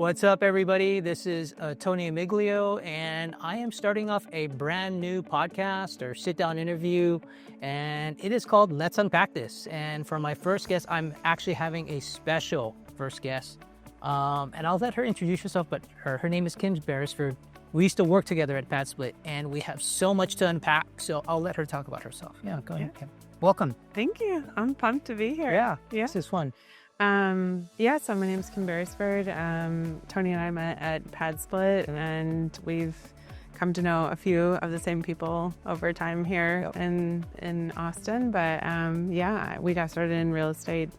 What's up, everybody? This is Tony Amiglio, and I am starting off a brand new podcast or sit-down interview, and it is called Let's Unpack This. And for my first guest, I'm actually having a special first guest, and I'll let her introduce herself, but her name is Kim Beresford. We used to work together at PadSplit, and we have so much to unpack, so I'll let her talk about herself. Yeah, go ahead, Kim. Welcome. Thank you. I'm pumped to be here. Yeah, this is fun. So my name's Kim Beresford. Tony and I met at PadSplit, and we've come to know a few of the same people over time here in Austin. But we got started in real estate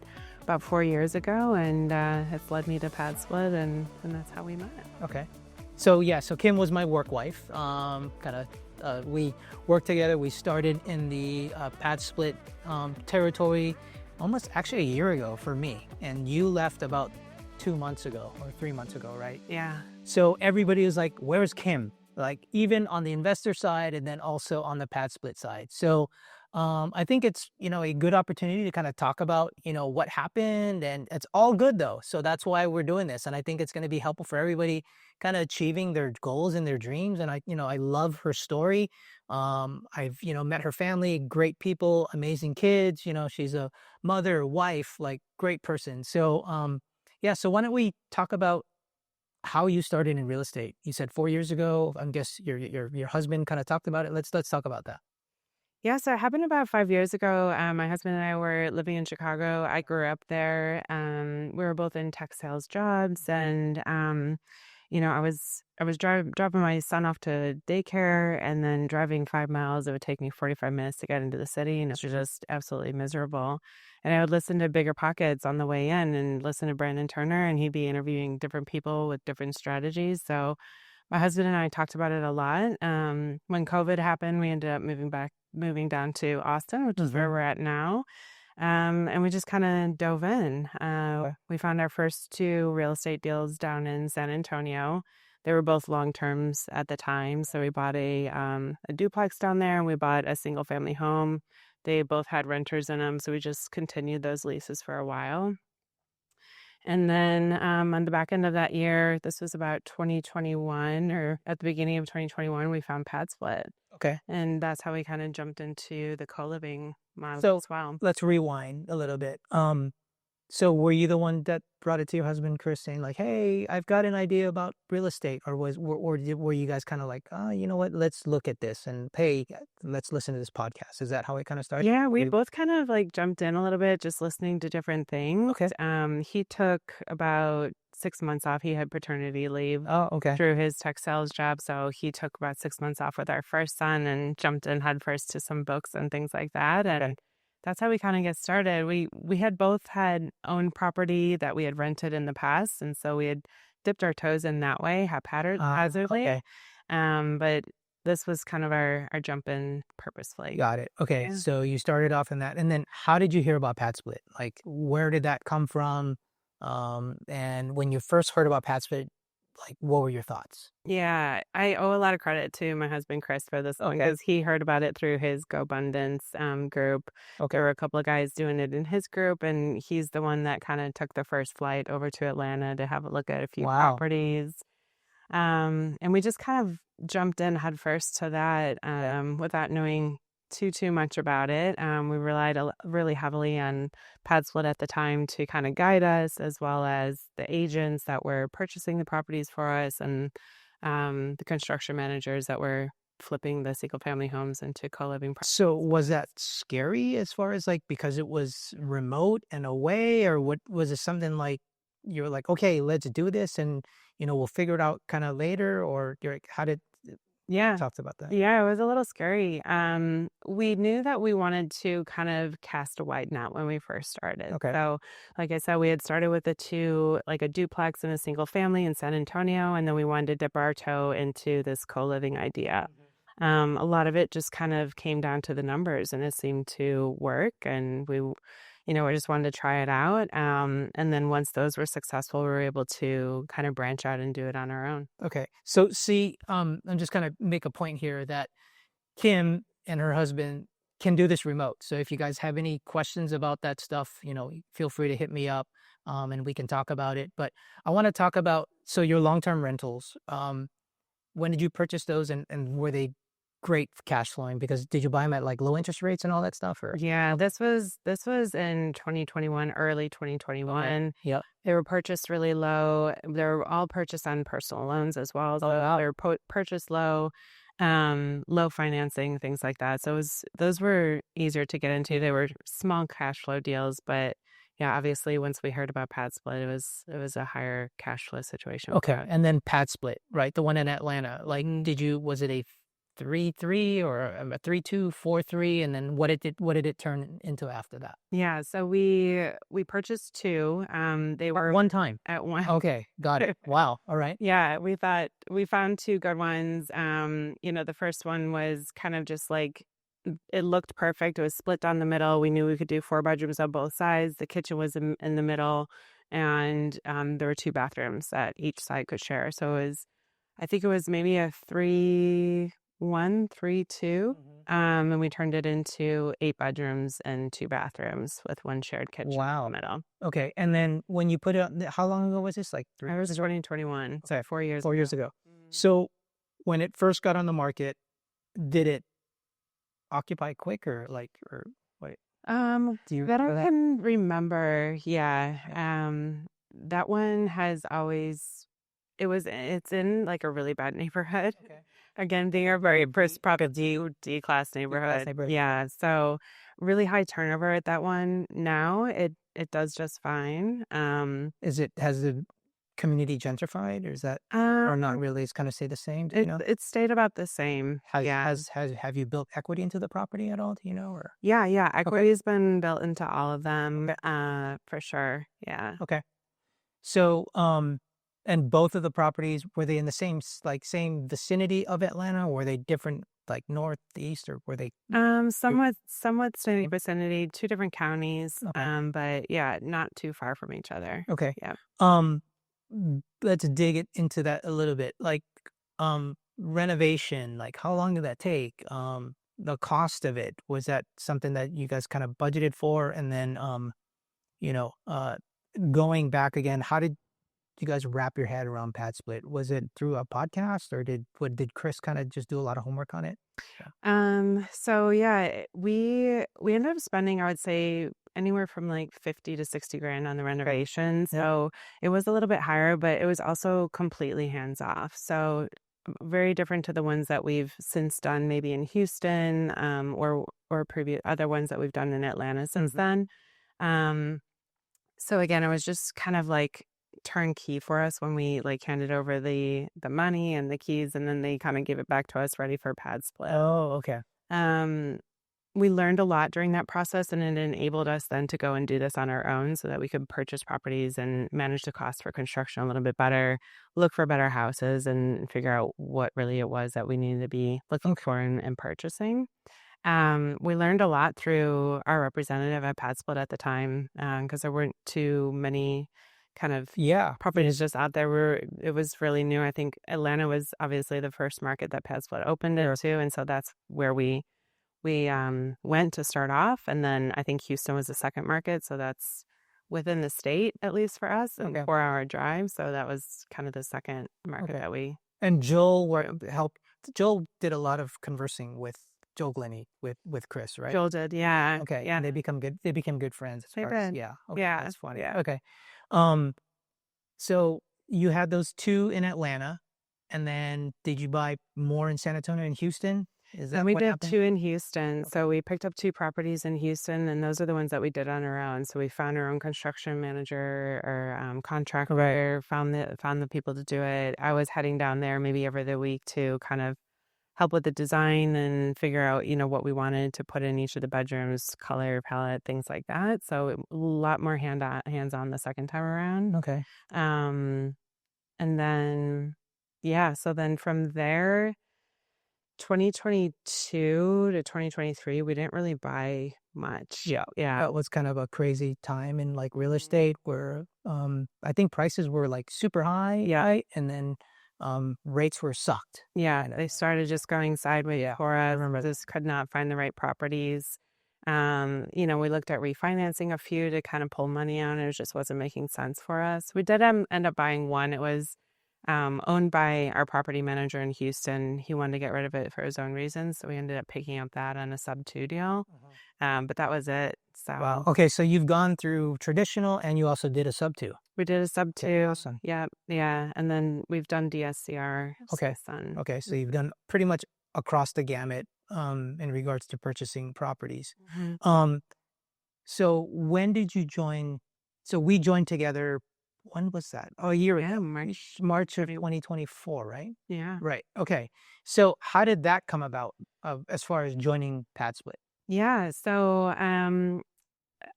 about 4 years ago, and it's led me to PadSplit, and that's how we met. Okay. So Kim was my work wife. We worked together. We started in the PadSplit territory almost actually a year ago for me. And you left about 2 months ago or 3 months ago, right? Yeah. So everybody was like, where's Kim? Like even on the investor side and then also on the PadSplit side. So I think it's, a good opportunity to kind of talk about, what happened, and it's all good though. So that's why we're doing this. And I think it's going to be helpful for everybody kind of achieving their goals and their dreams. And I love her story. I've, met her family, great people, amazing kids. She's a mother, wife, like great person. So, so why don't we talk about how you started in real estate? You said 4 years ago. I guess your husband kind of talked about it. Let's talk about that. Yeah, so it happened about 5 years ago. My husband and I were living in Chicago. I grew up there. We were both in tech sales jobs, and I was dropping my son off to daycare, and then driving 5 miles. It would take me 45 minutes to get into the city, and it was just absolutely miserable. And I would listen to Bigger Pockets on the way in, and listen to Brandon Turner, and he'd be interviewing different people with different strategies. So my husband and I talked about it a lot. When COVID happened, we ended up moving down to Austin, which is where we're at now. And we just kind of dove in. We found our first 2 real estate deals down in San Antonio. They were both long terms at the time. So we bought a duplex down there, and we bought a single family home. They both had renters in them. So we just continued those leases for a while. And then on the back end of that year, this was about 2021, or at the beginning of 2021, we found PadSplit. Okay. And that's how we kind of jumped into the co-living model So as well. let's rewind a little bit. So were you the one that brought it to your husband, Chris, saying like, "Hey, I've got an idea about real estate," or were you guys kind of like, "Oh, you know what? Let's look at this, and hey, let's listen to this podcast." Is that how it kind of started? Yeah, we both kind of like jumped in a little bit, just listening to different things. Okay. He took about 6 months off. He had paternity leave Oh, okay. through his tech sales job. So he took about 6 months off with our first son and jumped in headfirst to some books and things like that. And that's how we kind of get started. We had both had owned property that we had rented in the past. And so we had dipped our toes in that way, haphazardly. Okay. But this was kind of our jump in purposefully. Got it. Okay. Yeah. So you started off in that, and then how did you hear about PadSplit? Like, where did that come from? And when you first heard about PadSplit, like, what were your thoughts? Yeah, I owe a lot of credit to my husband, Chris, for this one, because he heard about it through his GoBundance group. Okay. There were a couple of guys doing it in his group, and he's the one that kind of took the first flight over to Atlanta to have a look at a few properties. And we just kind of jumped in headfirst to that without knowing too much about it. We relied really heavily on PadSplit at the time to kind of guide us, as well as the agents that were purchasing the properties for us, and the construction managers that were flipping the single family homes into co-living properties. So was that scary as far as like, because it was remote and away, or what was it, something like you were like, okay, let's do this, and we'll figure it out kind of later, or you're like, how did talked about that? Yeah, it was a little scary. We knew that we wanted to kind of cast a wide net when we first started. Okay. So, like I said, we had started with a duplex and a single family in San Antonio, and then we wanted to dip our toe into this co-living idea. A lot of it just kind of came down to the numbers, and it seemed to work, and we just wanted to try it out. And then once those were successful, we were able to kind of branch out and do it on our own. Okay. So see, I'm just going to make a point here that Kim and her husband can do this remote. So if you guys have any questions about that stuff, feel free to hit me up, and we can talk about it. But I want to talk about so your long-term rentals. When did you purchase those, and were they great cash flowing? Because did you buy them at like low interest rates and all that stuff, or Yeah, this was in 2021, early okay, 2021. yep. They were purchased really low. They were all purchased on personal loans as well. Oh So wow, they were purchased low, low financing, things like that. So those were easier to get into. They were small cash flow deals, but yeah, obviously once we heard about Pad Split, it was a higher cash flow situation for okay. us. And then Pad Split, right? The one in Atlanta. Like, Mm. was it a 3-3 or a 3-2, 4-3? And then what did it turn into after that? Yeah, so we purchased two. They At were one time. at one. Okay, got it. Wow. All right. Yeah, we thought we found two good ones. The first one was kind of just like it looked perfect. It was split down the middle. We knew we could do four bedrooms on both sides. The kitchen was in the middle, and there were two bathrooms that each side could share. So I think it was maybe a 3-1, 3-2. Mhm. And we turned it into eight bedrooms and two bathrooms with one shared kitchen in Wow. the middle. Okay. And then when you put it on, how long ago was this? Like It was 2021, so okay, 4 years 4 years ago. ago. Mhm. So when it first got on the market, did it occupy quick or wait, do you That I remember that? can remember, yeah. Yeah. That one has always it's in like a really bad neighborhood. Okay. Again, being a very D, first probably D class class neighborhood. neighborhood. Yeah, so really high turnover at that one. Now it does just fine. Has the community gentrified, or is that, Um, or not really? It's kind of stay the same, do you it know? it stayed about the same. Yeah. Have you built equity into the property at all? Do you know, or Yeah, yeah. okay, Equity's been built into all of them, okay, for sure. Yeah. okay. So, and both of the properties, were they in the same vicinity of Atlanta, or were they different, like northeast, or were they? Somewhat same vicinity, two different counties, Okay. but yeah, not too far from each other. Okay. Yeah. Um, let's dig it into that a little bit. Like, renovation, like how long did that take? The cost of it, was that something that you guys kind of budgeted for? And then, you know, uh, going back again, how did you guys wrap your head around Pad Split? Was it through a podcast, or did Chris kind of just do a lot of homework on it? Yeah. So yeah, we ended up spending, I would say, anywhere from like 50 to 60 grand on the Okay. renovation. Yep. So it was a little bit higher, but it was also completely hands off. So very different to the ones that we've since done maybe in Houston, or previous other ones that we've done in Atlanta since Mhm. then. Um, so again, it was just kind of like turnkey for us when we like handed over the money and the keys, and then they kind of gave it back to us ready for Pad Split. Oh, okay. Um, we learned a lot during that process, and it enabled us then to go and do this on our own so that we could purchase properties and manage the cost for construction a little bit better, look for better houses, and figure out what really it was that we needed to be looking Okay. for and purchasing. We learned a lot through our representative at PadSplit at the time, because there weren't too many kind of Yeah. properties just out there. It was really new. I think Atlanta was obviously the first market that PadSplit opened Sure. into, and so that's where we went to start off. And then I think Houston was the second market, so that's within the state at least for us, and Okay. 4 hour drive. So that was kind of the second market Okay. that we. And Joel helped. Joel did a lot of conversing with Joel Glenny with Chris, right? Joel did, yeah, Okay, yeah, and they became good friends as they far as, did, yeah. Okay, yeah, that's funny. yeah. Okay. Um, so you had those two in Atlanta, and then did you buy more in San Antonio and Houston? Is Then that we what did happened? two in Houston. Okay. So we picked up two properties in Houston, and those are the ones that we did on our own. So we found our own construction manager or Right. contractor, found the people to do it. I was heading down there maybe every other week to kind of help with the design and figure out, what we wanted to put in each of the bedrooms, color palette, things like that. So a lot more hands on the second time around. Okay. Um, and then yeah, so then from there 2022 to 2023, we didn't really buy much. Yeah. Yeah. That was kind of a crazy time in like real Mhm. estate where I think prices were like super high, Yeah. right? And then rates were sucked. Yeah, And they started just going sideways yeah, for I us, remember that. just could not find the right properties. We looked at refinancing a few to kind of pull money out, and it just wasn't making sense for us. We did end up buying one. It was owned by our property manager in Houston. He wanted to get rid of it for his own reasons, so we ended up picking up that on a sub two deal. Mhm. But that was it. Wow. So Okay, so you've gone through traditional and you also did a sub two. we did a sub Okay, two. awesome. Yeah, yeah, and then we've done DSCR Okay. since then. Okay, so you've done pretty much across the gamut in regards to purchasing properties. Mhm. Um, so when did you join? So we joined together. When was that? Oh, a year Yeah, ago, March. March of 2024, right? Yeah. Right. Okay. So how did that come about as far as joining PadSplit? Yeah. So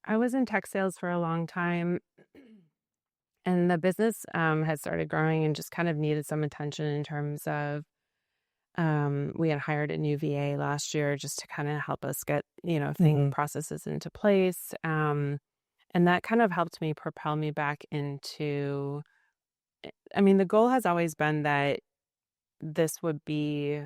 I was in tech sales for a long time, and the business had started growing and just kind of needed some attention in terms of we had hired a new VA last year just to kind of help us get, things Hmm. processes into place. And that kind of helped me propel me back into, I mean, the goal has always been that this would be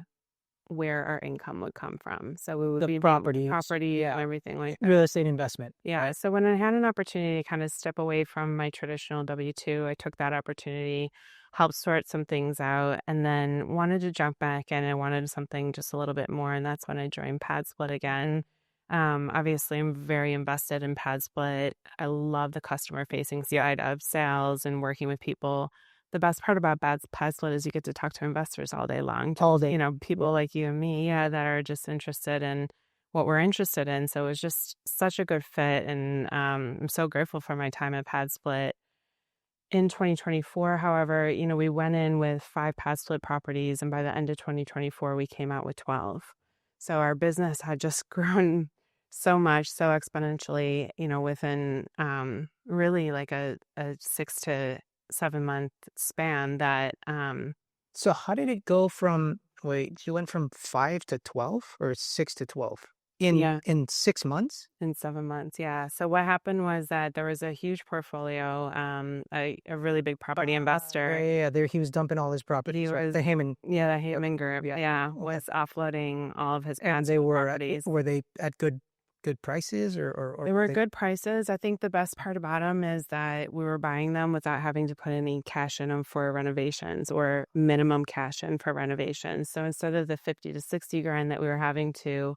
where our income would come from. So we would The be properties, property and yeah, everything like that. real estate investment, Yeah, right? so when I had an opportunity to kind of step away from my traditional W-2, I took that opportunity, helped sort some things out, and then wanted to jump back in. I wanted something just a little bit more, and that's when I joined PadSplit again. Obviously, I'm very invested in PadSplit. I love the customer facing side of sales and working with people. The best part about PadSplit is you get to talk to investors all day long. All day. People Yeah. like you and me, yeah, that are just interested in what we're interested in. So it was just such a good fit. And I'm so grateful for my time at PadSplit. In 2024, however, we went in with 5 PadSplit properties, and by the end of 2024, we came out with 12. So our business had just grown so much, so exponentially, within really like a 6 to 7 month span that So how did it go from, wait, you went from 5 to 12 or 6 to 12 yeah. in 6 months? In 7 months, yeah. So what happened was that there was a huge portfolio, a really big property Yeah, investor. yeah, yeah. There he was dumping all his He properties, right? was The Haman. yeah, the Yep. Heyman Group, Yeah. yeah, Okay. was offloading all of his And they properties. were they at good prices or They were were they good prices. I think the best part about them is that we were buying them without having to put any cash in them for renovations or minimum cash in for renovations. So instead of the 50 to 60 grand that we were having to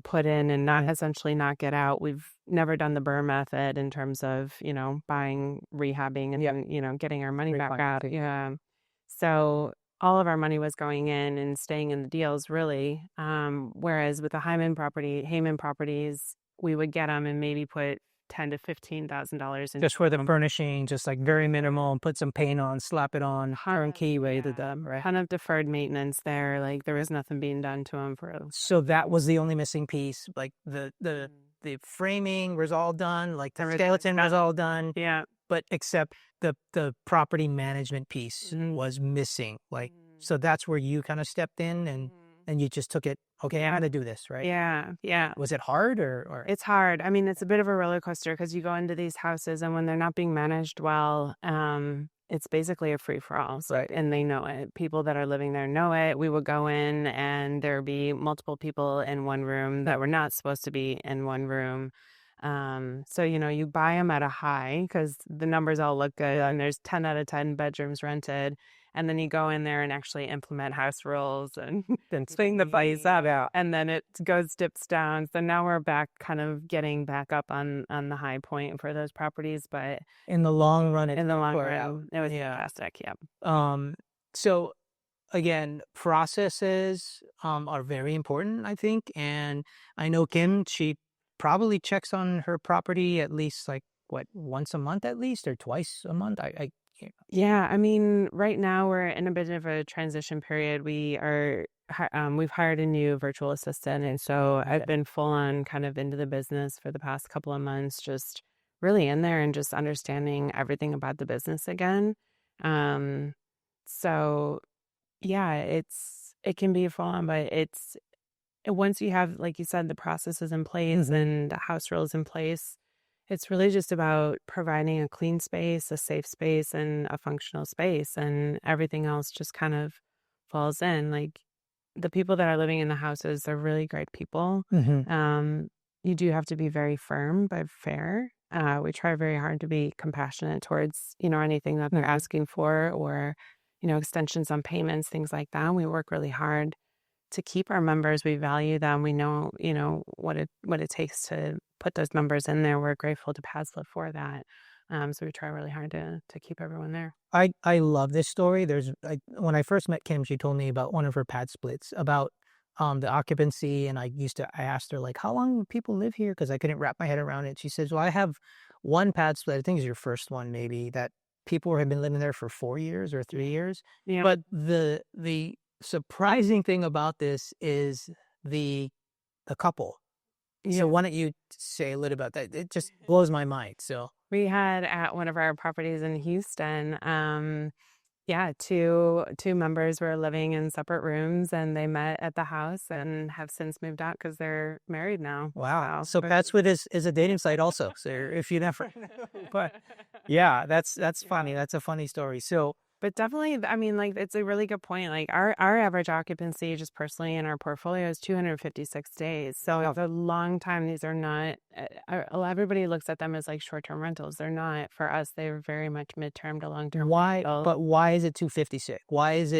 put in and not essentially not get out. We've never done the burr method in terms of, buying, rehabbing, and yeah, then, getting our money back out. refinancing. Yeah. So all of our money was going in and staying in the deals, really. Whereas with the Heyman properties, we would get them and maybe put $10,000 to $15,000 into Just for the them. furnishing, just like very minimal, and put some paint on, slap it on, turnkey way to Yeah, them, right? ton of deferred maintenance there. Like there was nothing being done to them for. So that was the only missing piece. Like Mhm. the framing was all done, like the Everything was skeleton was done. all done, Yeah. but except the property management piece Mhm. was missing. Like, Mhm. so that's where you kind of stepped in Mhm. and you just took it. Okay, I'm Yeah, gonna do this, right? yeah, yeah. Was it hard or It's hard. I mean, it's a bit of a roller coaster because you go into these houses and when they're not being managed well, it's basically a free for all. right? And they know it. People that are living there know it. We would go in and there'd be multiple people in one room that were not supposed to be in one room. So you buy them at a high because the numbers all look good and there's 10 out of 10 bedrooms rented. And then you go in there and actually implement house rules and Then swing the place up. yeah, And then it goes dips down. So now we're back kind of getting back up on the high point for those properties. But in the long run, in the long worked out. run, it was Yeah. fantastic. Yeah. So again, processes are very important, I think. And I know Kim, she probably checks on her property at least like what, once a month at least or twice a month. I can't. Yeah, I mean, right now we're in a bit of a transition period. We've hired a new virtual assistant, and so I've Okay. been full on kind of into the business for the past couple of months, just really in there and just understanding everything about the business again. Um, so yeah, it can be full on, but once you have, like you said, the processes in place Hmm. and the house rules in place, It's really just about providing a clean space, a safe space, and a functional space, and everything else just kind of falls in. Like the people that are living in the houses, they're really great people. Hmm. Um, you do have to be very firm but fair. We try very hard to be compassionate towards, anything that they're Hmm. asking for or, extensions on payments, things like that. We work really hard to keep our members. We value them. We know, what it takes to put those members in there. We're grateful to Pasla for that. So we try really hard to keep everyone there. I love this story. When I first met Kim, she told me about one of her pad splits about the occupancy, and I asked her like, how long do people live here? Because I couldn't wrap my head around it. She says, well, I have one pad split. I think it's your first one, maybe, that people have been living there for 4 years or 3 years. Yeah. But the surprising thing about this is the the couple. So Yeah. why don't you say a little about that? It just blows my mind. So We had at one of our properties in Houston, yeah, two members were living in separate rooms and they met at the house and have since moved out because they're married now. wow. So, So but Patswood is a dating site also. So if you never, but yeah, that's funny. yeah. That's a funny story. So But definitely, I mean, like, it's a really good point. Like, our average occupancy, just personally in our portfolio, is 256 days. So wow, it's a long time. These are not, everybody looks at them as like short-term rentals. They're not. For us, they're very much midterm to long-term why? rentals. But why is it 256? Why is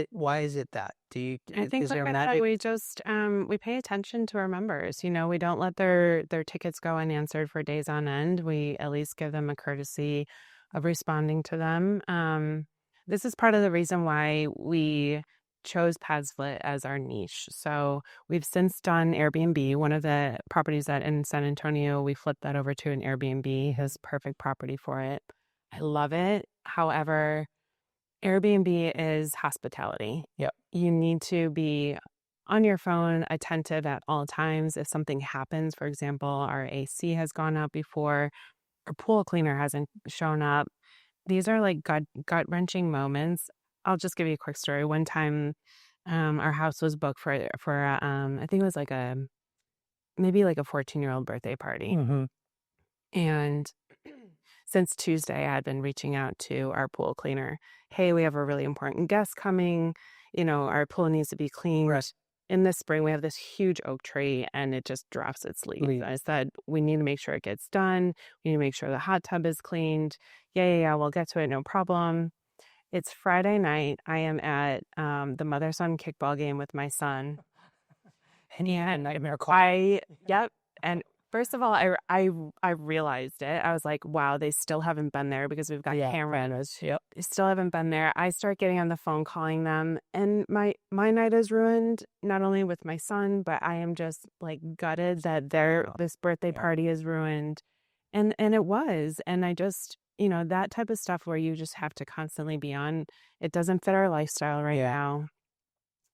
it that? I think, Is like there I said, magic? we just we pay attention to our members. We don't let their tickets go unanswered for days on end. We at least give them a courtesy of responding to them. This is part of the reason why we chose Padsplit as our niche. So we've since done Airbnb. One of the properties that in San Antonio, we flipped that over to an Airbnb. His perfect property for it. I love it. However, Airbnb is hospitality. Yep. You need to be on your phone, attentive at all times. If something happens, for example, our AC has gone out before, our pool cleaner hasn't shown up. These are like gut wrenching moments. I'll just give you a quick story. One time, our house was booked for I think it was like a maybe like a 14-year-old birthday party, Hmm. and since Tuesday, I had been reaching out to our pool cleaner. Hey, we have a really important guest coming. Our pool needs to be cleaned. Right. In the spring, we have this huge oak tree and it just drops its leaves. I said, we need to make sure it gets done. We need to make sure the hot tub is cleaned. Yeah, yeah, yeah, we'll get to it. No problem. It's Friday night. I am at the mother son kickball game with my son. A And nightmare call. yep. And first of all, I realized it. I was like, wow, they still haven't been there because we've got Yeah, cameras. Bananas. Yep. They still haven't been there. I start getting on the phone calling them, and my night is ruined, not only with my son, but I am just like gutted that their Oh, this birthday yeah. party is ruined. And it was. And I just, that type of stuff where you just have to constantly be on, it doesn't fit our lifestyle right Yeah. now.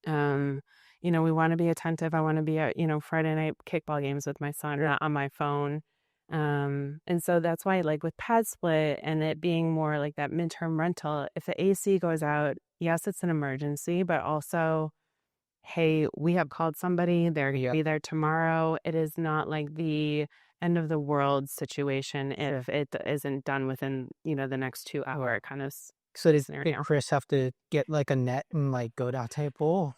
Um, we want to be attentive. I want to be at, Friday night kickball games with my son, not on my phone. And so that's why, like with Pad Split and it being more like that midterm rental, if the AC goes out, yes, it's an emergency, but also, hey, we have called somebody, they're going to Yep. be there tomorrow. It is not like the end of the world situation Yeah. if it isn't done within, the next 2 hour kind of So did scenario. Chris have to get like a net and like go down to a pool?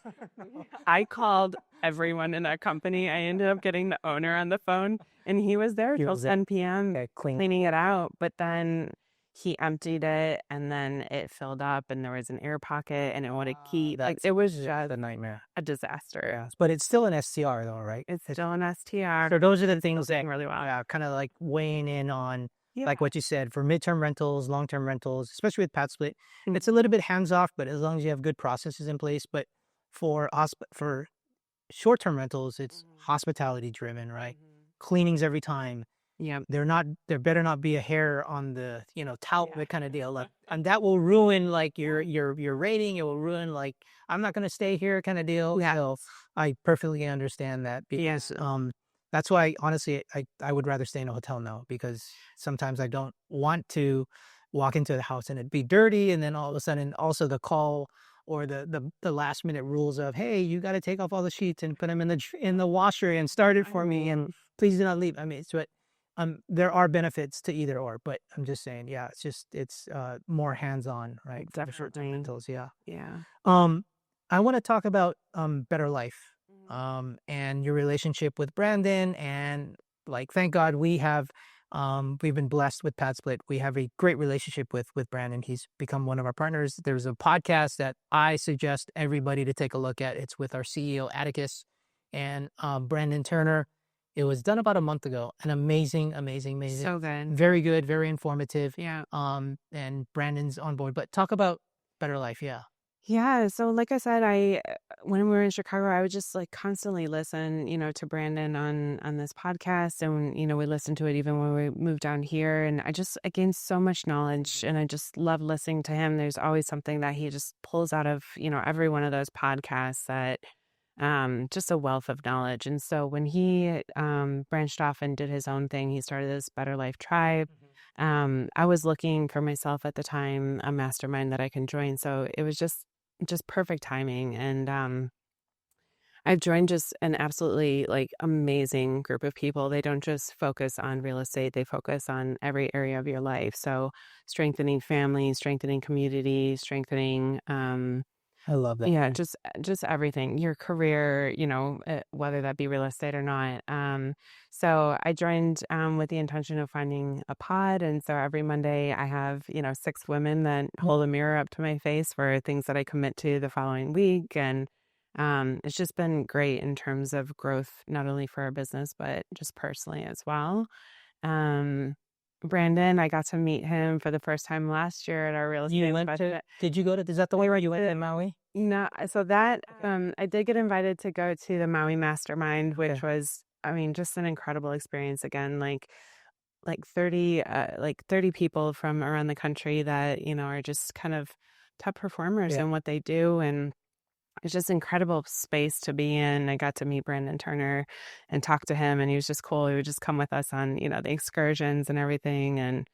I called everyone in that company. I ended up getting the owner on the phone, and he was there He till was there. 10 p.m. Okay, clean. cleaning it out. But then he emptied it, and then it filled up, and there was an air pocket, and it would keep like That's it was the just nightmare. a disaster. Yeah, but it's still an STR though, right? It's still an STR. So those are the Still things that doing really well. kind of like weighing in on Yeah. like what you said for midterm rentals, long-term rentals, especially with Pat Split. It's a Mhm. little bit hands-off, but as long as you have good processes in place. But for short-term rentals, it's Mhm. hospitality driven, right? Mhm. Cleanings every time. Yep. There better not be a hair on the, towel, Yeah. that kind of deal. Like, and that will ruin like your rating. It will ruin like I'm not gonna stay here kind of deal. Yeah. So I perfectly understand that Yeah. because that's why honestly I would rather stay in a hotel now because sometimes I don't want to walk into the house and it be dirty and then all of a sudden also the call or the last minute rules of, hey, you got to take off all the sheets and put them in the washer and start it I for me and know. please do not leave. I mean, it's what there are benefits to either or, but I'm just saying, yeah, it's more hands-on, right, for the short-term Definitely. rentals, yeah. Yeah. Um, I wanna talk about, Better Life, Mhm. and your relationship with Brandon, and, like, thank God we've been blessed with PadSplit. We have a great relationship with Brandon. He's become one of our partners. There's a podcast that I suggest everybody to take a look at. It's with our CEO, Atticus, and, Brandon Turner. It was done about a month ago. An amazing, amazing, amazing, So good. very good, very informative, Yeah. and Brandon's on board. But talk about Better Life, yeah. Yeah, so like I said, when we were in Chicago, I would just like constantly listen, to Brandon on this podcast, and we listened to it even when we moved down here, and I gained so much knowledge, and I just love listening to him. There's always something that he just pulls out of every one of those podcasts that just a wealth of knowledge. And so when he branched off and did his own thing, he started this Better Life Tribe. Mhm. I was looking for myself at the time a mastermind that I can join, so it was just perfect timing. And I've joined just an absolutely like amazing group of people. They don't just focus on real estate, they focus on every area of your life. So strengthening family, strengthening community, strengthening I love that. yeah, just everything. Your career, whether that be real estate or not. So I joined with the intention of finding a pod, and so every Monday I have 6 women that hold a mirror up to my face for things that I commit to the following week, and it's just been great in terms of growth, not only for our business but just personally as well. Um, Brandon, I got to meet him for the first time last year at our real estate You went to investment. Did you go to is that the I one where you went did. to Maui? No, so that, Okay. I did get invited to go to the Maui Mastermind, which Okay. was, I mean, just an incredible experience again, like 30 people from around the country that, are just kind of top performers Yeah. in what they do, and it's just incredible space to be in. I got to meet Brandon Turner and talk to him, and he was just cool. He would just come with us on, the excursions and everything, and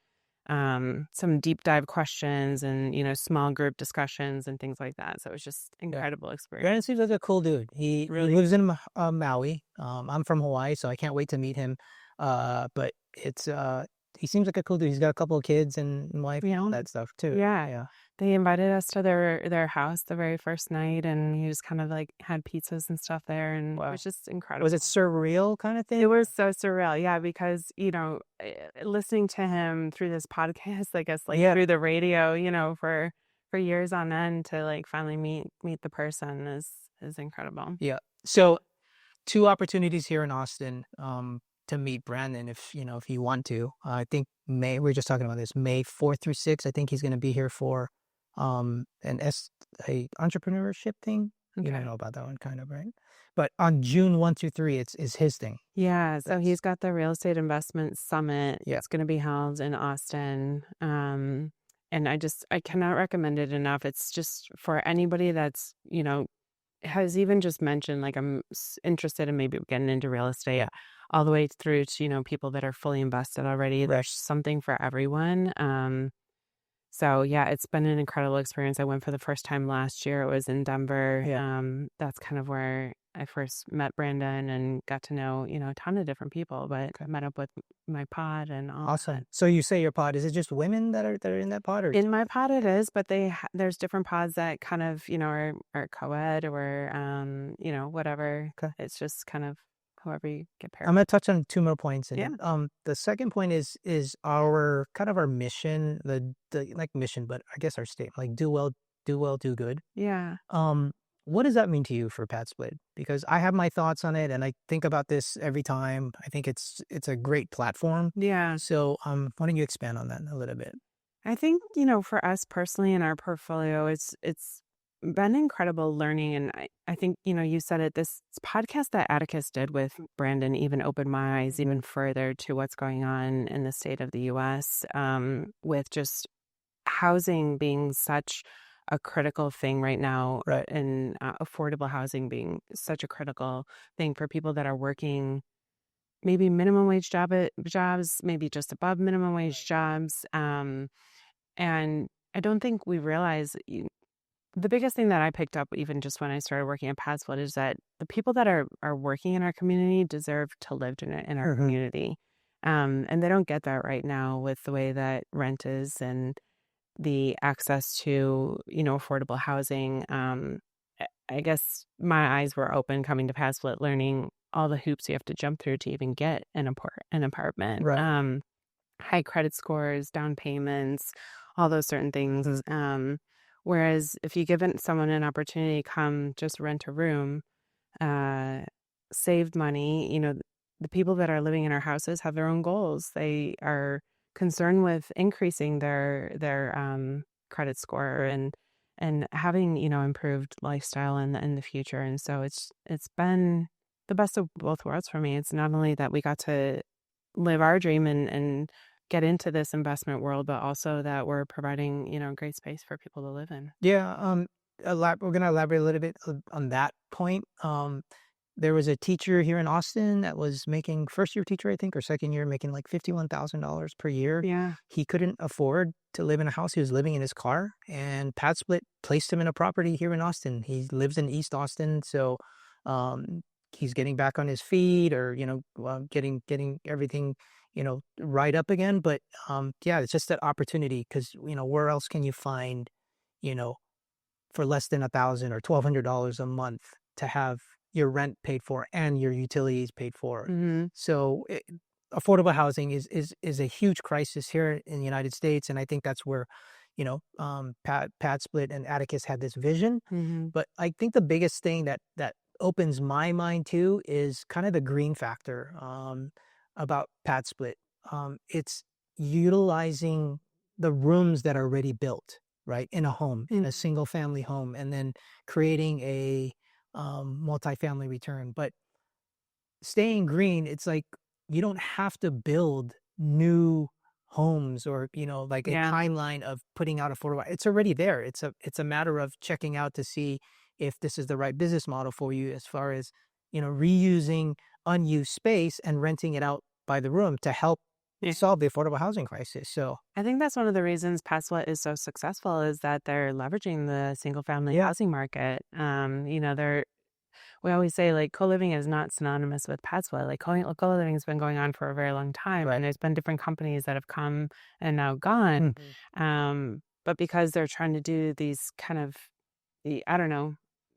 some deep dive questions and, small group discussions and things like that. So it was just Yeah. incredible experience. Brandon seems like a cool dude. He Really. lives in Maui. I'm from Hawaii, so I can't wait to meet him. But he seems like a cool dude. He's got a couple of kids and wife, Yeah. that stuff too. Yeah. Yeah. They invited us to their house the very first night, and he just kind of like had pizzas and stuff there, and it was Wow. just Was it incredible. surreal kind of It thing? was so surreal, yeah, because, listening to him through this podcast, I guess, like, Yeah. through the radio, for years on end to, like, finally meet the person is incredible. Yeah. So, two opportunities here in Austin, to meet Brandon if you want to. I think we were just talking about this, May 4th through 6th. I think he's gonna be here for an a entrepreneurship thing. You don't Okay. know about that one, kind of, right? But on June 1 through 3, it's his thing. Yeah, so That's he's got the Real Estate Investment Summit. Yeah. It's gonna be held in Austin, and I cannot recommend it enough. It's just for anybody that's, has even just mentioned, like, I'm interested in maybe getting into real estate, Yeah. all the way through to, people that are fully invested already. Right. There's something for everyone. So yeah, it's been an incredible experience. I went for the first time last year. It was in Denver. Yeah. That's kind of where I first met Brandon and got to know, a ton of different people, but Okay. met up with my pod and all that. Awesome. So you say your pod, is it just women that are in that pod, or In my pod it is, but there's different pods that kind of, are co-ed or, whatever. okay. It's just kind of whoever you get paired. I'm gonna touch on two more points, Yeah. and the second point is our kind of our mission, the like mission, but I guess our state, like do well, do good. Yeah. Um, what does that mean to you for Pat Split? Because I have my thoughts on it, and I think about this every time. I think it's a great platform. Yeah. So, why don't you expand on that a little bit? I think, for us personally in our portfolio, it's been incredible learning. And I think, you said it, this podcast that Atticus did with Brandon even opened my eyes Mhm. even further to what's going on in the state of the US, with just housing being such a critical thing right now, Right. and affordable housing being such a critical thing for people that are working maybe minimum wage jobs, maybe just above minimum Right. wage jobs. And I don't think we realize the biggest thing that I picked up even just when I started working at Padswood is that the people that are working in our community deserve to live in our Mhm. community. And they don't get that right now with the way that rent is and the access to, affordable housing. I guess my eyes were open coming to Passport, learning all the hoops you have to jump through to even get an apartment. Right. High credit scores, down payments, all those certain things. Whereas if you give someone an opportunity, come just rent a room, uh, save money. The people that are living in our houses have their own goals. They are concerned with increasing their credit score and having, improved lifestyle in the future. And so it's been the best of both worlds for me. It's not only that we got to live our dream and get into this investment world, but also that we're providing, great space for people to live in. Yeah, we're gonna elaborate a little bit on that point. There was a teacher here in Austin that was making first year teacher, I think, or second year, making like $51,000 per year. Yeah. He couldn't afford to live in a house. He was living in his car, and PadSplit placed him in a property here in Austin. He lives in East Austin, so um, he's getting back on his feet, or getting everything right up again. But yeah, it's just that opportunity because where else can you find you know for less than 1,000 or $1,200 a month to have your rent paid for and your utilities paid for. Mhm. So affordable housing is a huge crisis here in the United States, and I think that's where Pat Split and Atticus had this vision. Mhm. But I think the biggest thing that opens my mind too is kind of the green factor about Pat Split. It's utilizing the rooms that are already built, right, in a home, in a Mhm. single family home, and then creating a multifamily return. But staying green, it's like you don't have to build new homes or like a Yeah. timeline of putting out affordable. It's already there. It's a matter of checking out to see if this is the right business model for you as far as reusing unused space and renting it out by the room to help Yeah. solve the affordable housing crisis. So I think that's one of the reasons Passport is so successful is that they're leveraging the single family yeah. housing market. We always say like co-living is not synonymous with Passport. Like co-living has been going on for a very long time, Right. and there's been different companies that have come and now gone. Mhm. But because they're trying to do these kind of I don't know,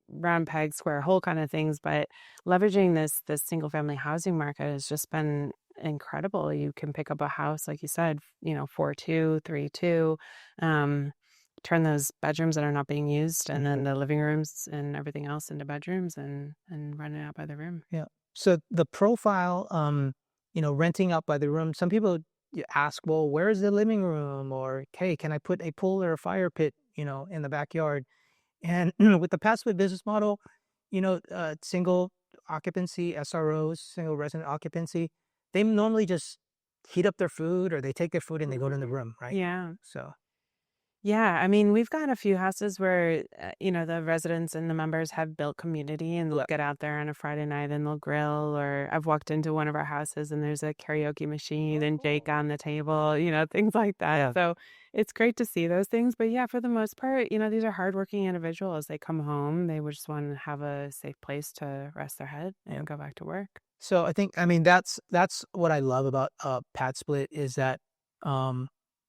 round peg, square hole kind of things, but leveraging this single family housing market has just been incredible. You can pick up a house, like you said, 4-2, 3-2, um, turn those bedrooms that are not being used and then the living rooms and everything else into bedrooms and rent it out by the room. Yeah. So the profile, renting out by the room, some people ask, well, where's the living room? Or, hey, can I put a pool or a fire pit, in the backyard? And with the passive business model, single occupancy, SROs, single resident occupancy, they normally just heat up their food or they take their food and they go to the room, right? Yeah. So, Yeah, I mean, we've got a few houses where, the residents and the members have built community and they'll yeah. get out there on a Friday night and they'll grill. Or I've walked into one of our houses and there's a karaoke machine and Jake Oh. on the table, things like that. Yeah. So it's great to see those things. But yeah, for the most part, these are hardworking individuals. They come home, they would just want to have a safe place to rest their head Yeah. and go back to work. So I mean, that's what I love about Pat Split is that um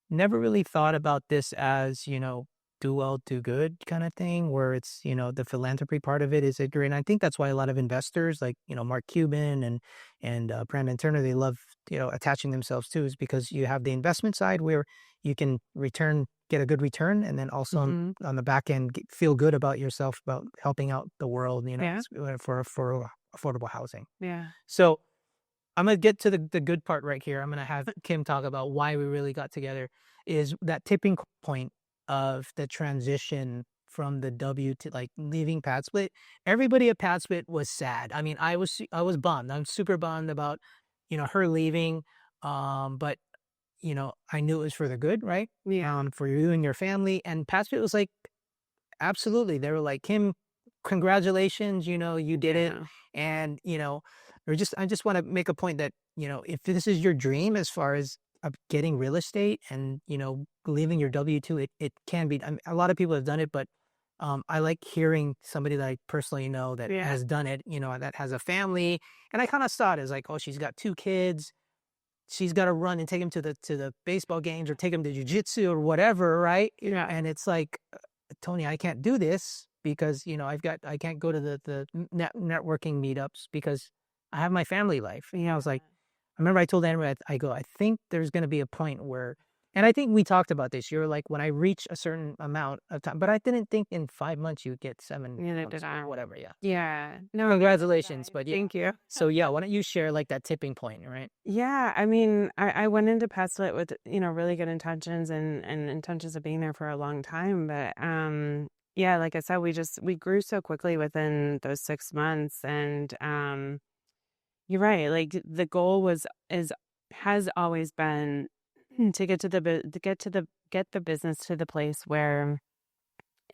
never really thought about this as, do well, do good kind of thing, where it's, the philanthropy part of it is a great. And I think that's why a lot of investors like, Mark Cuban and Brandon Turner, they love, attaching themselves to is because you have the investment side where you can get a good return, and then also Hmm. on the back end, feel good about yourself about helping out the world, Yeah. for affordable housing. Yeah. So I'm gonna get to the good part right here. I'm gonna have Kim talk about why we really got together. Is that tipping point of the transition from the W to like leaving PadSplit? Everybody at PadSplit was sad. I mean, I was bummed. I'm super bummed about her leaving. But I knew it was for the good, right? Yeah. For you and your family. And PadSplit was like, absolutely. They were like, "Kim, congratulations, you did it." Yeah. And, I just want to make a point that, if this is your dream as far as getting real estate and, leaving your W-2, it can be. I mean, a lot of people have done it, but I like hearing somebody that I personally know that Yeah. has done it, that has a family. And I kind of saw it as like, oh, she's got two kids. she's got to run and take him to the baseball games or take him to jujitsu or whatever, right? Yeah. And it's like, Tony, I can't do this because I can't go to the networking meetups because I have my family life. I was like, I remember I told Andrew, I think there's going to be a point where, and I think we talked about this. You're like, when I reach a certain amount of time, but I didn't think in 5 months you'd get 7 months or whatever. Yeah. Yeah. No, Congratulations. But yeah. thank you. So yeah, why don't you share like that tipping point, right? Yeah, I mean, I went into Pestlet with, really good intentions and intentions of being there for a long time. But yeah, like I said, we grew so quickly within those 6 months. And you're right. Like the goal has always been to get to get the business to the place where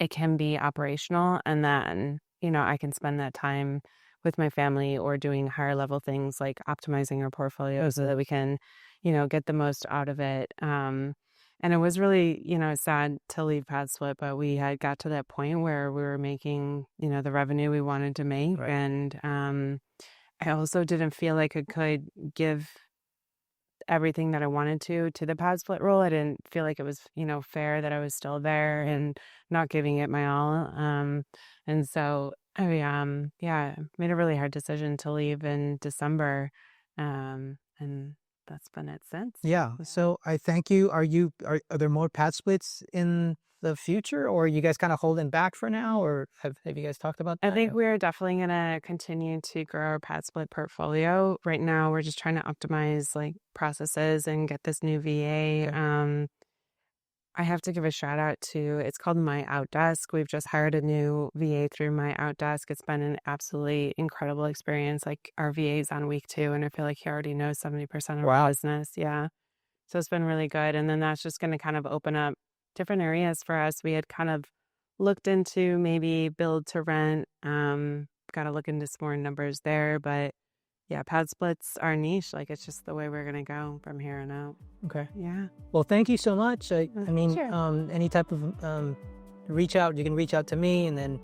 it can be operational, and then, I can spend that time with my family or doing higher level things like optimizing our portfolio so that we can, get the most out of it. And it was really, sad to leave PadSplit, but we had got to that point where we were making, the revenue we wanted to make. Right. And I also didn't feel like I could give everything that I wanted to the PadSplit role. I didn't feel like it was, fair that I was still there and not giving it my all. And so I yeah, made a really hard decision to leave in December. And that's been it since. Yeah. So I thank you. Are there more pad splits in the future, or are you guys kind of holding back for now, or have you guys talked about that? I think we're definitely going to continue to grow our PadSplit portfolio. Right now, we're just trying to optimize like processes and get this new VA. Okay. I have to give a shout out to, it's called My Outdesk. We've just hired a new VA through My Outdesk. It's been an absolutely incredible experience. Like our VA is on week 2, and I feel like he already knows 70% of our business. Yeah. So it's been really good. And then that's just going to kind of open up different areas for us. We had kind of looked into maybe build to rent. Got to look into some more numbers there. But yeah, pad splits are niche. Like it's just the way we're going to go from here on out. Okay. Yeah. Well, thank you so much. I mean, Sure. any type of reach out, you can reach out to me, and then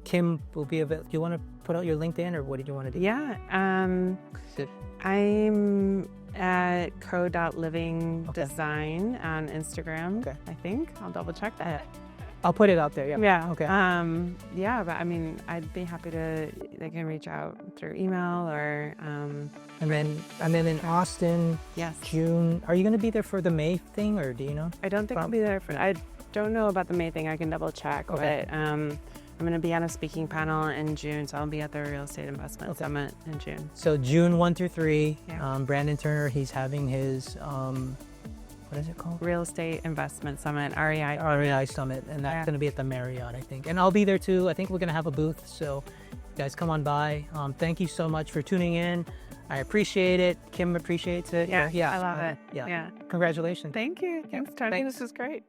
Kim will be available. Do you want to put out your LinkedIn, or what did you want to do? Yeah. I'm at co.livingdesign on Instagram. Okay. I think I'll double check that. I'll put it out there. Yeah. Yeah. Okay. Yeah, but I mean, I'd be happy to. They can reach out through email or. And then in Austin, Yes. June. Are you going to be there for the May thing, or do you know? I don't think I'll be there for. I don't know about the May thing. I can double check. Okay. But I'm going to be on a speaking panel in June, so I'll be at the Real Estate Investment Summit in June. So June 1 through 3. Yeah. Brandon Turner, he's having his what is it called? Real Estate Investment Summit, REI. REI Summit, and that's going to be at the Marriott, I think. And I'll be there too. I think we're going to have a booth, so you guys come on by. Thank you so much for tuning in. I appreciate it. Kim appreciates it. Yeah, I love it. Yeah. Yeah. Congratulations. Thank you. Thanks, Tony. Thanks. This was great.